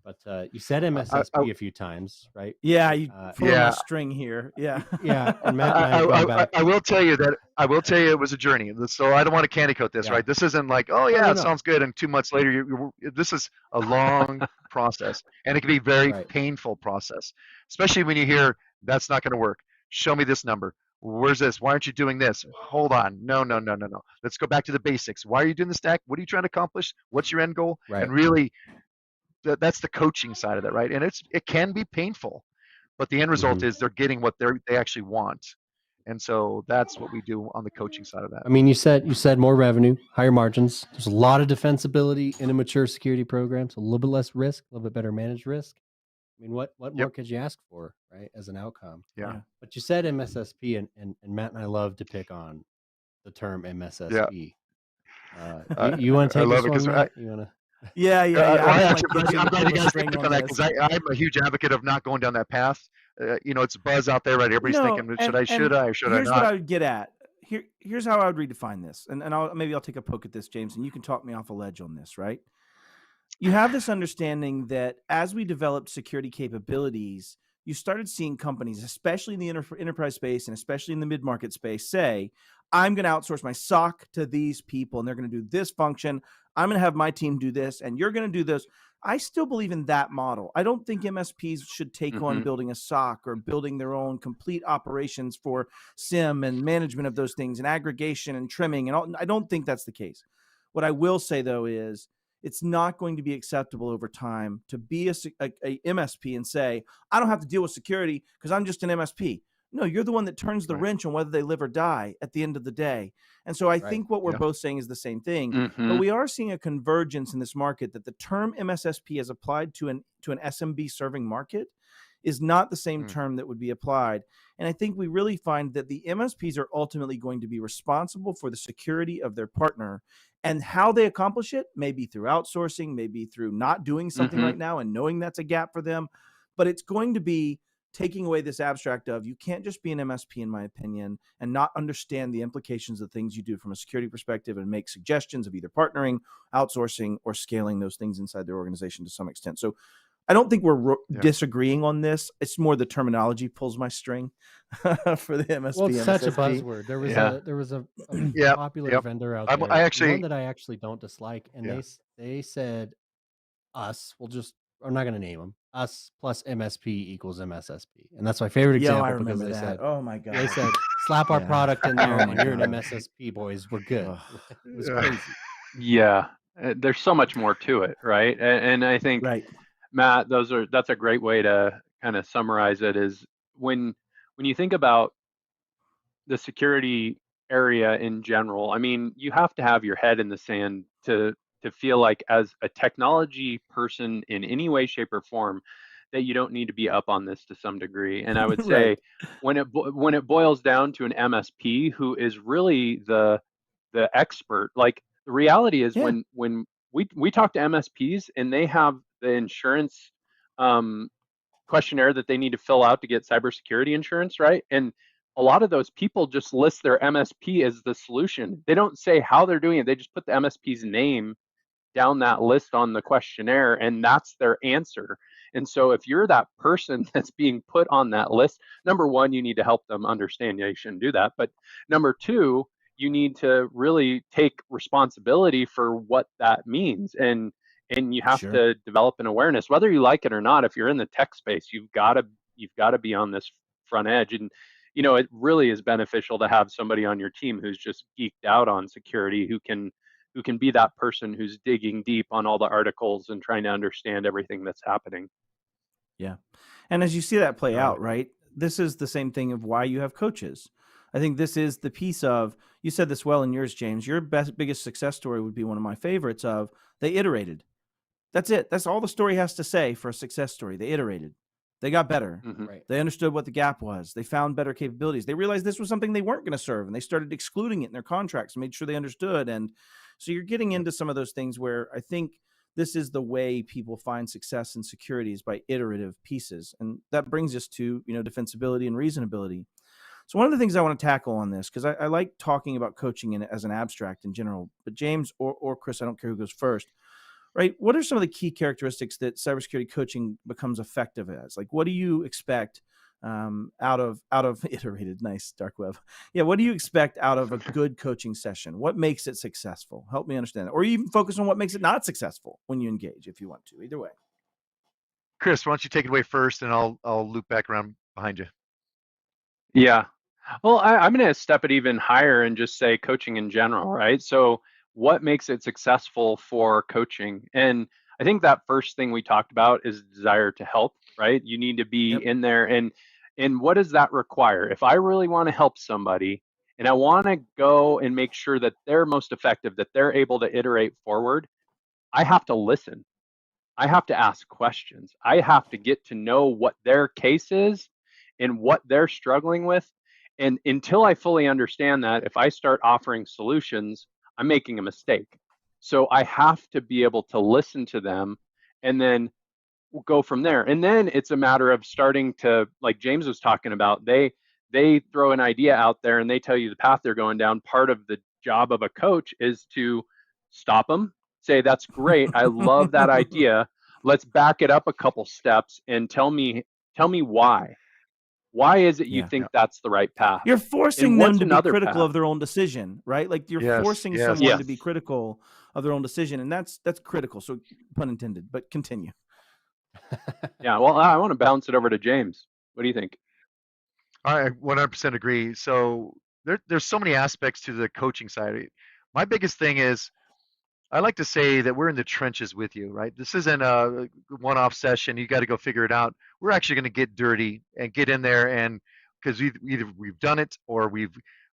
But you said I, I, MSSP a few times, right? Yeah, you pulling my yeah, string here. Yeah. Yeah, and Matt and I have gone back. I will tell you that I will tell you it was a journey. So I don't want to candy coat this, Yeah. right? This isn't like, oh No, yeah, no, it no. sounds good, and 2 months later, this is a long process, and it can be a very Right. painful process, especially when you hear that's not going to work. Show me this number. Where's this? Why aren't you doing this? Hold on. No. Let's go back to the basics. Why are you doing the stack? What are you trying to accomplish? What's your end goal? Right. And really, that's the coaching side of that, right? And it can be painful, but the end result is they're getting what they actually want. And so that's what we do on the coaching side of that. I mean, you said more revenue, higher margins. There's a lot of defensibility in a mature security program. So a little bit less risk, a little bit better managed risk. I mean, what more Yep. could you ask for, right? As an outcome. Yeah. But you said MSSP, and Matt and I love to pick on the term MSSP. You want to I take love this it one, because Matt? You want to? Yeah. well, I'm actually, itching I'm to glad pull you the guys string picked on on that this. because I'm a huge advocate of not going down that path. It's buzz out there, right? Everybody's No, thinking, and should I, or should I here's what I not? would get at. Here's how I would redefine this, and maybe I'll take a poke at this, James, and you can talk me off a ledge on this, right? You have this understanding that as we developed security capabilities, you started seeing companies, especially in the enterprise space and especially in the mid-market space, say, I'm going to outsource my SOC to these people, and they're going to do this function. I'm going to have my team do this, and you're going to do this. I still believe in that model. I don't think MSPs should take on building a SOC or building their own complete operations for SIM and management of those things and aggregation and trimming. And all. I don't think that's the case. What I will say, though, is it's not going to be acceptable over time to be a MSP and say, I don't have to deal with security because I'm just an MSP. No, you're the one that turns the wrench on whether they live or die at the end of the day. And so I think what we're both saying is the same thing, but we are seeing a convergence in this market that the term MSSP as applied to an SMB serving market is not the same term that would be applied. And I think we really find that the MSPs are ultimately going to be responsible for the security of their partner, and how they accomplish it may be through outsourcing, maybe through not doing something right now and knowing that's a gap for them. But it's going to be taking away this abstract of you can't just be an MSP, in my opinion, and not understand the implications of things you do from a security perspective and make suggestions of either partnering, outsourcing, or scaling those things inside their organization to some extent. So I don't think we're disagreeing on this. It's more the terminology pulls my string for the MSP. Well, it's MSSP. such a buzzword. There was a popular vendor out there, one that I actually don't dislike, and they said us. I'm not going to name them. Us plus MSP equals MSSP, and that's my favorite example. I remember because they that. said, "Oh my god!" They said, "Slap our product in there, and you're an God. MSSP, boys. We're good." It was crazy. Yeah, there's so much more to it, right? And I think, Matt, that's a great way to kind of summarize it. Is when you think about the security area in general, I mean, you have to have your head in the sand to feel like, as a technology person in any way, shape, or form, that you don't need to be up on this to some degree. And I would say when it boils down to an MSP who is really the expert, like the reality is when we talk to MSPs and they have the insurance questionnaire that they need to fill out to get cybersecurity insurance, right? And a lot of those people just list their MSP as the solution. They don't say how they're doing it. They just put the MSP's name down that list on the questionnaire, and that's their answer. And so if you're that person that's being put on that list, number one, you need to help them understand you shouldn't do that. But number two, you need to really take responsibility for what that means. And and you have Sure. to develop an awareness, whether you like it or not. If you're in the tech space, you've got to be on this front edge. And it really is beneficial to have somebody on your team who's just geeked out on security, who can be that person who's digging deep on all the articles and trying to understand everything that's happening. Yeah. And as you see that play I like out, right, this is the same thing of why you have coaches. I think this is the piece of, you said this well in yours, James, your biggest success story would be one of my favorites of, they iterated. That's it. That's all the story has to say for a success story. They iterated. They got better. Mm-hmm. Right. They understood what the gap was. They found better capabilities. They realized this was something they weren't going to serve, and they started excluding it in their contracts and made sure they understood. And so you're getting into some of those things where I think this is the way people find success in security, is by iterative pieces. And that brings us to, defensibility and reasonability. So one of the things I want to tackle on this, because I like talking about coaching as an abstract in general, but James or Chris, I don't care who goes first, right? What are some of the key characteristics that cybersecurity coaching becomes effective as? Like, what do you expect out of iterated? Nice, dark web. Yeah, what do you expect out of a good coaching session? What makes it successful? Help me understand that. Or even focus on what makes it not successful when you engage, if you want to. Either way. Chris, why don't you take it away first, and I'll loop back around behind you. Yeah. Well, I'm going to step it even higher and just say coaching in general, right? So what makes it successful for coaching? And I think that first thing we talked about is desire to help, right? You need to be in there. And what does that require? If I really want to help somebody and I want to go and make sure that they're most effective, that they're able to iterate forward, I have to listen. I have to ask questions. I have to get to know what their case is and what they're struggling with. And until I fully understand that, if I start offering solutions, I'm making a mistake. So I have to be able to listen to them and then go from there. And then it's a matter of starting to, like James was talking about, they throw an idea out there and they tell you the path they're going down. Part of the job of a coach is to stop them, say, that's great, I love that idea. Let's back it up a couple steps and tell me why. Why is it you think that's the right path? You're forcing them to be critical path? of their own decision, right? Like you're forcing someone to be critical of their own decision, and that's critical. So, pun intended, but continue. Yeah, well, I want to bounce it over to James. What do you think? I 100% agree. So there's so many aspects to the coaching side. My biggest thing is, I like to say that we're in the trenches with you, right? This isn't a one-off session. You got to go figure it out. We're actually going to get dirty and get in there, and because either we've done it or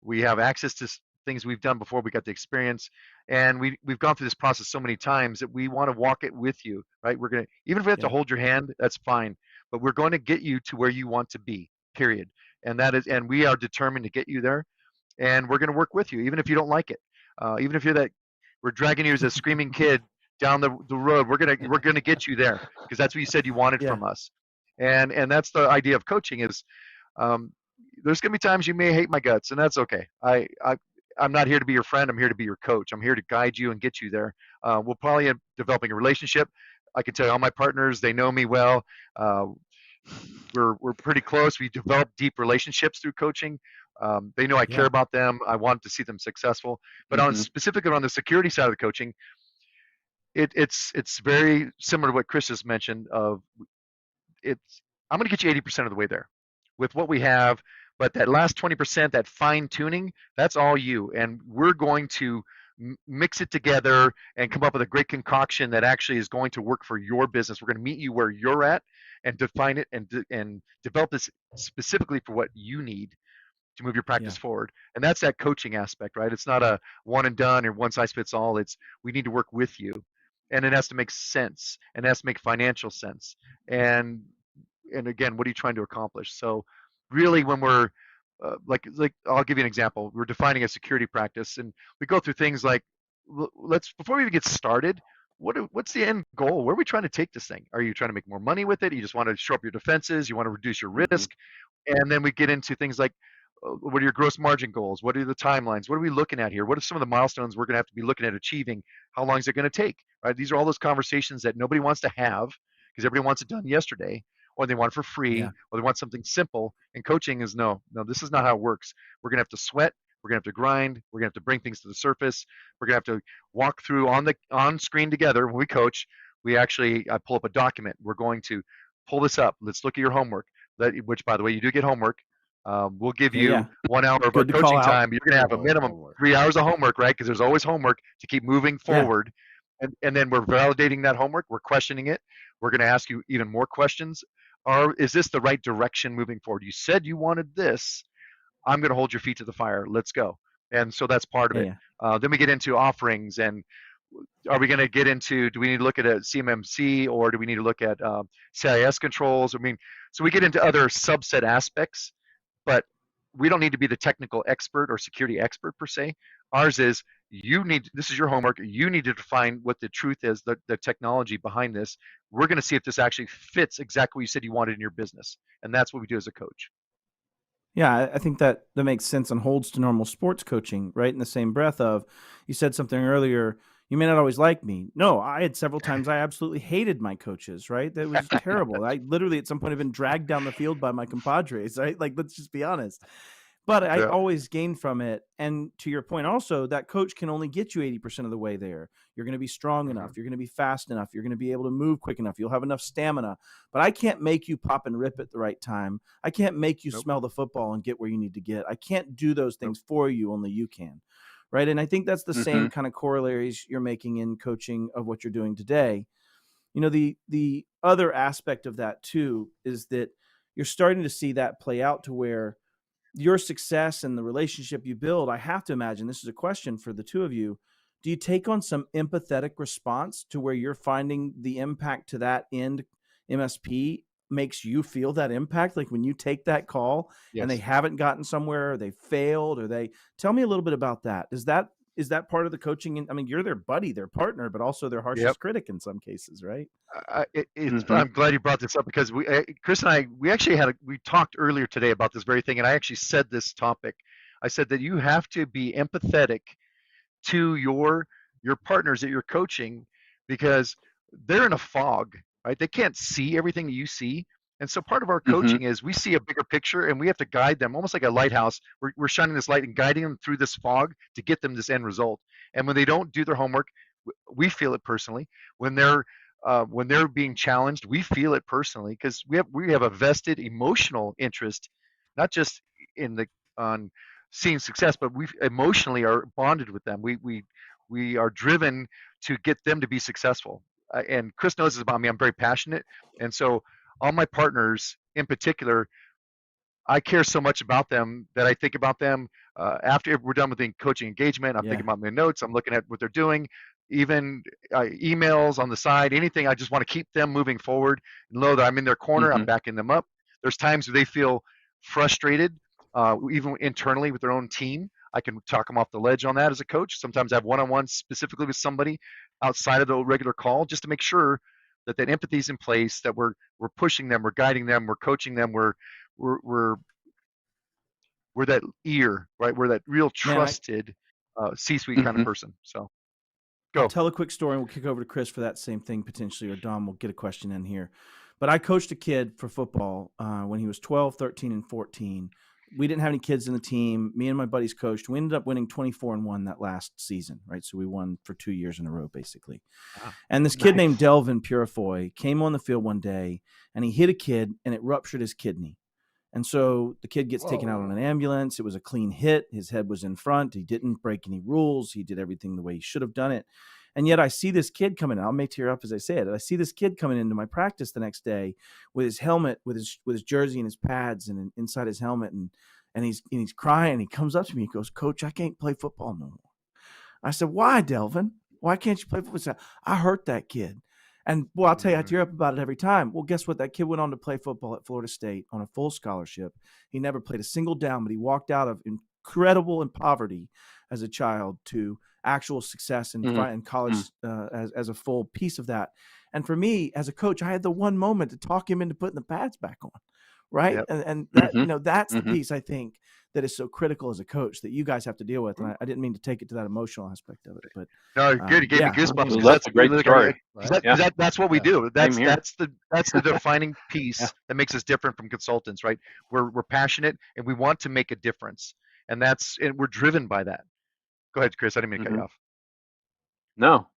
we have access to things we've done before. We got the experience, and we've gone through this process so many times that we want to walk it with you, right? We're gonna, even if we have to hold your hand, that's fine, but we're going to get you to where you want to be. Period. And we are determined to get you there, and we're going to work with you, even if you don't like it, even if you're that. We're dragging you as a screaming kid down the road. We're gonna get you there because that's what you said you wanted from us, and that's the idea of coaching is. There's gonna be times you may hate my guts, and that's okay. I'm not here to be your friend. I'm here to be your coach. I'm here to guide you and get you there. We'll probably end up developing a relationship. I can tell you all my partners, they know me well. We're pretty close. We develop deep relationships through coaching. They know I care about them. I want to see them successful. But specifically on the security side of the coaching, it's very similar to what Chris just mentioned. I'm going to get you 80% of the way there with what we have, but that last 20%, that fine tuning, that's all you. And we're going to mix it together and come up with a great concoction that actually is going to work for your business. We're going to meet you where you're at and define it and develop this specifically for what you need to move your practice forward. And that's that coaching aspect, right? It's not a one and done or one size fits all. It's we need to work with you, and it has to make sense, and it has to make financial sense. And again, what are you trying to accomplish? So really, when we're like I'll give you an example. We're defining a security practice, and we go through things like, let's before we even get started, what's the end goal? Where are we trying to take this thing? Are you trying to make more money with it? You just want to shore up your defenses? You want to reduce your risk? And then we get into things like, what are your gross margin goals? What are the timelines? What are we looking at here? What are some of the milestones we're going to have to be looking at achieving? How long is it going to take? Right? These are all those conversations that nobody wants to have because everybody wants it done yesterday, or they want it for free, or they want something simple. And coaching is no, this is not how it works. We're going to have to sweat. We're going to have to grind. We're going to have to bring things to the surface. We're going to have to walk through on screen together when we coach. I pull up a document. We're going to pull this up. Let's look at your homework. Which, by the way, you do get homework. We'll give you Yeah. 1 hour of our Good to call coaching out. time. You're going to have a minimum Homework. 3 hours of homework, right? Because there's always homework to keep moving Yeah. forward. And then we're validating that homework. We're questioning it. We're going to ask you even more questions. Is this the right direction moving forward? You said you wanted this. I'm going to hold your feet to the fire. Let's go. And so that's part of it. Yeah. Then we get into offerings, and are we going to get into, do we need to look at a CMMC, or do we need to look at CIS controls? I mean, so we get into other subset aspects, but we don't need to be the technical expert or security expert per se. Ours is, this is your homework. You need to define what the truth is, the technology behind this. We're going to see if this actually fits exactly what you said you wanted in your business. And that's what we do as a coach. Yeah, I think that makes sense and holds to normal sports coaching, right? In the same breath of, you said something earlier, you may not always like me. No, I had several times I absolutely hated my coaches, right? That was terrible. I literally at some point have been dragged down the field by my compadres, right? Like, let's just be honest. But I always gained from it. And to your point also, that coach can only get you 80% of the way there. You're going to be strong enough. You're going to be fast enough. You're going to be able to move quick enough. You'll have enough stamina. But I can't make you pop and rip at the right time. I can't make you smell the football and get where you need to get. I can't do those things for you. Only you can. Right. And I think that's the same kind of corollaries you're making in coaching of what you're doing today. You know, the other aspect of that too is that you're starting to see that play out to where your success and the relationship you build, I have to imagine, this is a question for the two of you, do you take on some empathetic response to where you're finding the impact to that end MSP makes you feel that impact? Like when you take that call and they haven't gotten somewhere, or they failed, or tell me a little bit about that. Is that part of the coaching? I mean, you're their buddy, their partner, but also their harshest critic in some cases, right? I'm glad you brought this up, because Chris and I, we talked earlier today about this very thing, and I actually said this topic. I said that you have to be empathetic to your partners that you're coaching, because they're in a fog, right? They can't see everything that you see. And so part of our coaching is we see a bigger picture, and we have to guide them almost like a lighthouse. We're shining this light and guiding them through this fog to get them this end result. And when they don't do their homework, we feel it personally. When they're being challenged, we feel it personally, because we have a vested emotional interest, not just on seeing success, but we emotionally are bonded with them. We are driven to get them to be successful. And Chris knows this about me. I'm very passionate, and so all my partners in particular, I care so much about them that I think about them after we're done with the coaching engagement. I'm thinking about my notes. I'm looking at what they're doing, even emails on the side, anything. I just want to keep them moving forward and know that I'm in their corner. I'm backing them up. There's times where they feel frustrated, even internally with their own team. I can talk them off the ledge on that as a coach. Sometimes I have one-on-one specifically with somebody outside of the regular call, just to make sure that empathy is in place, that we're pushing them, we're guiding them, we're coaching them, we're that ear, right? We're that real trusted C-suite kind of person. So go. I'll tell a quick story and we'll kick over to Chris for that same thing potentially, or Dom will get a question in here. But I coached a kid for football when he was 12, 13, and 14. We didn't have any kids in the team. Me and my buddies coached. We ended up winning 24-1 that last season, right? So we won for 2 years in a row, basically. Wow. And this kid named Delvin Purifoy came on the field one day, and he hit a kid, and it ruptured his kidney. And so the kid gets taken out on an ambulance. It was a clean hit. His head was in front. He didn't break any rules. He did everything the way he should have done it. And yet I see this kid coming in. I'll make tear up as I say it. I see this kid coming into my practice the next day with his helmet, with his jersey and his pads, and inside his helmet, and he's crying. He comes up to me. He goes, "Coach, I can't play football no more." I said, "Why, Delvin? Why can't you play football?" He said, "I hurt that kid." And well, I'll tell you, I tear up about it every time. Well, guess what? That kid went on to play football at Florida State on a full scholarship. He never played a single down, but he walked out of incredible poverty as a child to actual success in college as a full piece of that. And for me, as a coach, I had the one moment to talk him into putting the pads back on, right? Yep. And that that's the piece I think that is so critical as a coach that you guys have to deal with. And I didn't mean to take it to that emotional aspect of it, but no, good. You gave me goosebumps. Well, that's a great story. That's what we do. That's the defining piece that makes us different from consultants, right? We're passionate and we want to make a difference, and we're driven by that. Go ahead, Chris. I didn't mean to cut you off. No,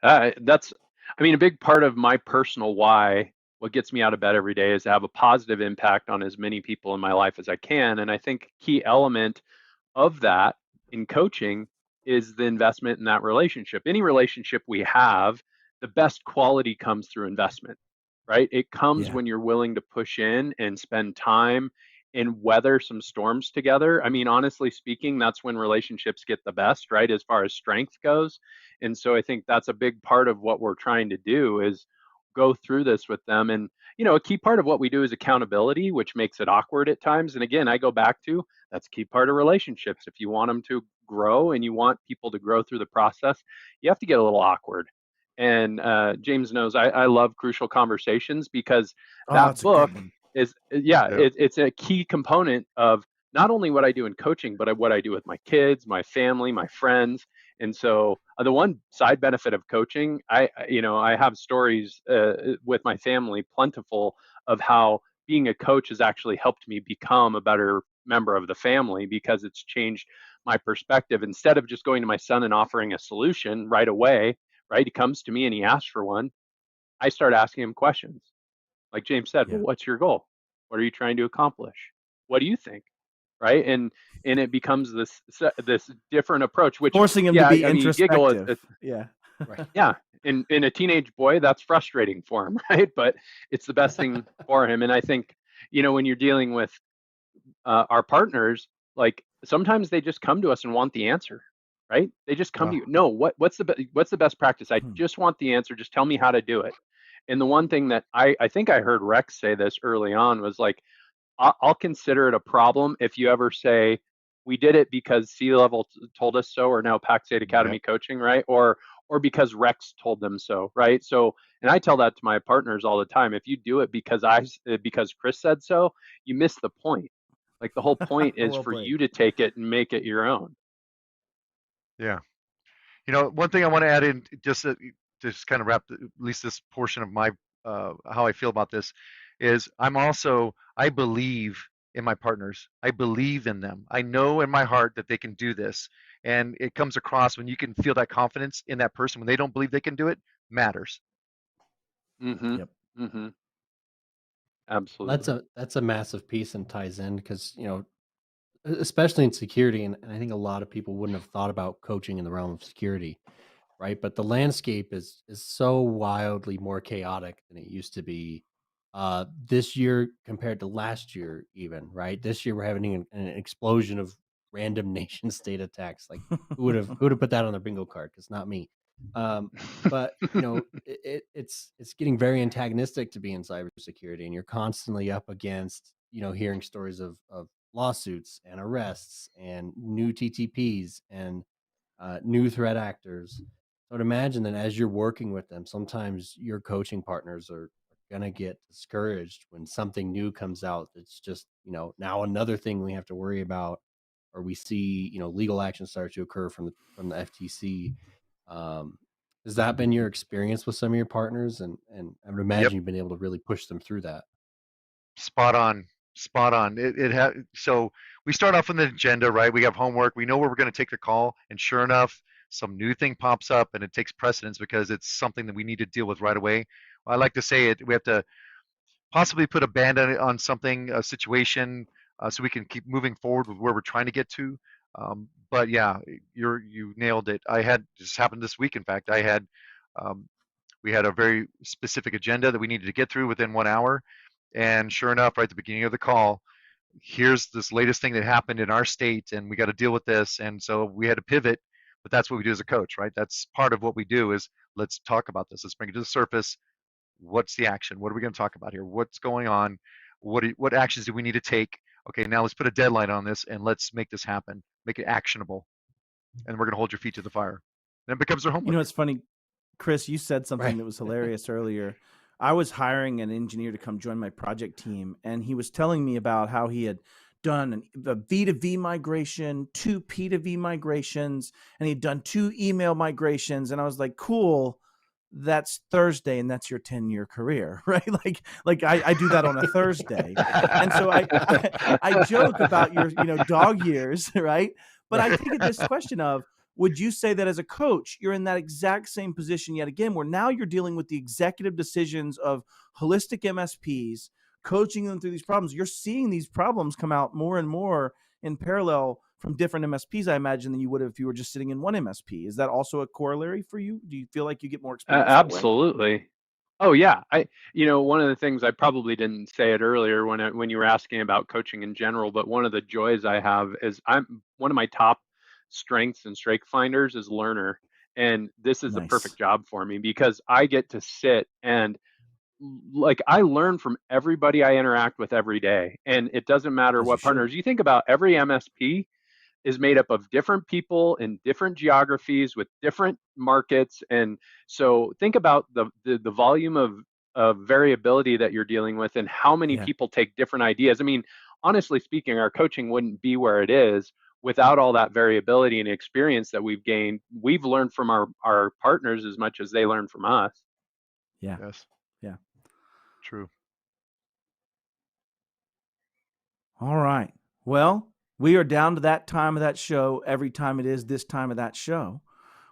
that's I mean, a big part of my personal why, what gets me out of bed every day, is to have a positive impact on as many people in my life as I can. And I think a key element of that in coaching is the investment in that relationship. Any relationship we have, the best quality comes through investment, right? It comes Yeah. when you're willing to push in and spend time and weather some storms together. I mean, honestly speaking, that's when relationships get the best, right? As far as strength goes. And so I think that's a big part of what we're trying to do is go through this with them. And, a key part of what we do is accountability, which makes it awkward at times. And again, I go back to that's a key part of relationships. If you want them to grow and you want people to grow through the process, you have to get a little awkward. And James knows I love Crucial Conversations because Oh, that it's a good book one. is, Yep. it's a key component of not only what I do in coaching, but what I do with my kids, my family, my friends. And so the one side benefit of coaching, I have stories with my family plentiful of how being a coach has actually helped me become a better member of the family because it's changed my perspective. Instead of just going to my son and offering a solution right away, right? He comes to me and he asks for one. I start asking him questions. Like James said, well, Yeah. what's your goal? What are you trying to accomplish? What do you think? Right? And it becomes this different approach, which, Forcing him to yeah, be I mean, you giggle at, introspective. Yeah. Right. yeah, in a teenage boy, that's frustrating for him, right? But it's the best thing for him. And I think, when you're dealing with our partners, like sometimes they just come to us and want the answer, right? They just come to Wow. you. No, what's the best practice? I Hmm. just want the answer. Just tell me how to do it. And the one thing that I think I heard Rex say this early on was like, I'll consider it a problem if you ever say, we did it because C-level told us so, or now Pax8 Yep. Academy coaching, right? Or because Rex told them so, right? So, and I tell that to my partners all the time. If you do it because Chris said so, you miss the point. Like the whole point is Well for played. you to take it and make it your own. Yeah. One thing I want to add in just kind of wrap at least this portion of my how I feel about this is I believe in my partners. I believe in them. I know in my heart that they can do this, and it comes across when you can feel that confidence in that person when they don't believe they can do it matters. Mm-hmm. Yep. Mm-hmm. That's Absolutely. a massive piece and ties in because especially in security, and I think a lot of people wouldn't have thought about coaching in the realm of security, right? But the landscape is so wildly more chaotic than it used to be this year compared to last year, even, right? This year we're having an explosion of random nation state attacks. Like who would have put that on their bingo card? Because not me. But it's getting very antagonistic to be in cybersecurity, and you're constantly up against hearing stories of lawsuits and arrests and new TTPs and new threat actors. So I'd imagine that as you're working with them, sometimes your coaching partners are gonna get discouraged when something new comes out. That's just now another thing we have to worry about, or we see legal action start to occur from the FTC. Um, has that been your experience with some of your partners? And I would Yep. imagine you've been able to really push them through that. Spot on. Spot on. So we start off with an agenda, right? We have homework. We know where we're going to take the call, and sure enough, some new thing pops up, and it takes precedence because it's something that we need to deal with right away. I like to say it. We have to possibly put a band on something, a situation, so we can keep moving forward with where we're trying to get to. But yeah, you nailed it. This happened this week. In fact, um, we had a very specific agenda that we needed to get through within 1 hour. And sure enough, right at the beginning of the call, here's this latest thing that happened in our state, and we got to deal with this. And so we had to pivot, but that's what we do as a coach, right? That's part of what we do is let's talk about this. Let's bring it to the surface. What's the action? What are we going to talk about here? What's going on? What actions do we need to take? Okay, now let's put a deadline on this and let's make this happen. Make it actionable, and we're going to hold your feet to the fire. Then it becomes their homework. It's funny, Chris, you said something Right. that was hilarious earlier. I was hiring an engineer to come join my project team, and he was telling me about how he had done a V2V migration, 2 P2V migrations, and he'd done 2 email migrations. And I was like, cool, that's Thursday, and that's your 10-year career, right? Like I do that on a Thursday. And so I joke about your dog years, right? But I think of this question of, would you say that as a coach, you're in that exact same position yet again, where now you're dealing with the executive decisions of holistic MSPs, coaching them through these problems? You're seeing these problems come out more and more in parallel from different MSPs, I imagine, than you would if you were just sitting in one MSP. Is that also a corollary for you? Do you feel like you get more experience that way? Absolutely. Oh yeah. One of the things, I probably didn't say it earlier when you were asking about coaching in general, but one of the joys I have is one of my top strengths and strength finders is learner. And this is the Nice. perfect job for me because I get to sit and like I learn from everybody I interact with every day. And it doesn't matter As you what should. partners. You think about every MSP is made up of different people in different geographies with different markets. And so think about the volume of variability that you're dealing with and how many Yeah. people take different ideas. I mean, honestly speaking, our coaching wouldn't be where it is without all that variability and experience that we've gained. We've learned from our partners as much as they learn from us. Yeah. Yes. Yeah. True. All right. Well, we are down to that time of that show every time it is this time of that show,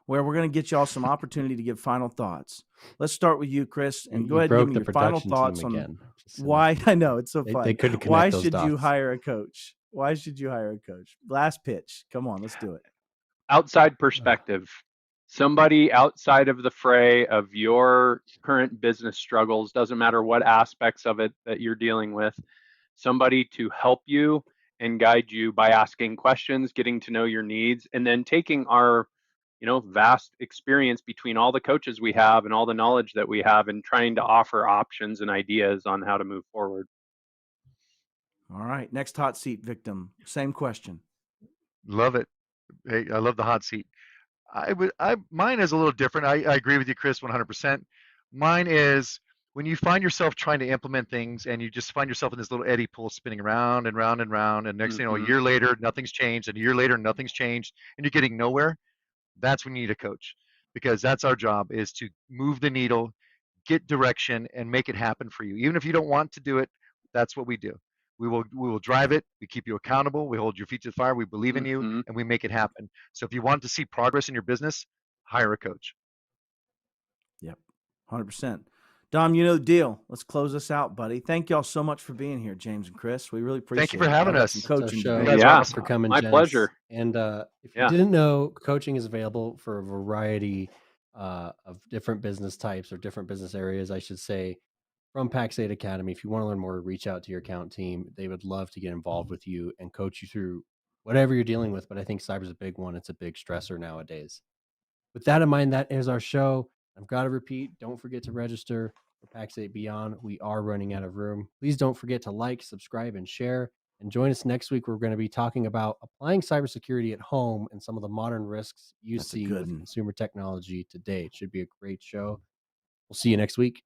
where we're going to get y'all some opportunity to give final thoughts. Let's start with you, Chris, and go ahead and give me your final thoughts on again. why. I know, it's so fun. They couldn't Why connect those should you dots. hire a coach? Why should you hire a coach? Last pitch. Come on, let's do it. Outside perspective, somebody outside of the fray of your current business struggles, doesn't matter what aspects of it that you're dealing with, somebody to help you and guide you by asking questions, getting to know your needs, and then taking our vast experience between all the coaches we have and all the knowledge that we have and trying to offer options and ideas on how to move forward. All right. Next hot seat victim. Same question. Love it. Hey, I love the hot seat. Mine is a little different. I agree with you, Chris, 100%. Mine is when you find yourself trying to implement things and you just find yourself in this little eddy pool spinning around and round and round, and next thing you know, a year later, nothing's changed, and a year later, nothing's changed, and you're getting nowhere. That's when you need a coach, because that's our job, is to move the needle, get direction, and make it happen for you. Even if you don't want to do it, that's what we do. We will drive it. We keep you accountable. We hold your feet to the fire. We believe in you, and we make it happen. So if you want to see progress in your business, hire a coach. Yep, 100%. Dom, you know the deal. Let's close this out, buddy. Thank y'all so much for being here, James and Chris. We really appreciate it. Thank you for having us. Some coaching. Show. guys are Yeah, awesome. For coming, my gents. pleasure. And if you didn't know, coaching is available for a variety of different business types or different business areas, I should say, from Pax8 Academy. If you want to learn more, reach out to your account team. They would love to get involved with you and coach you through whatever you're dealing with. But I think cyber is a big one. It's a big stressor nowadays. With that in mind, that is our show. I've got to repeat, don't forget to register for Pax8 Beyond. We are running out of room. Please don't forget to like, subscribe, and share. And join us next week. We're going to be talking about applying cybersecurity at home and some of the modern risks you see with consumer technology today. It should be a great show. We'll see you next week.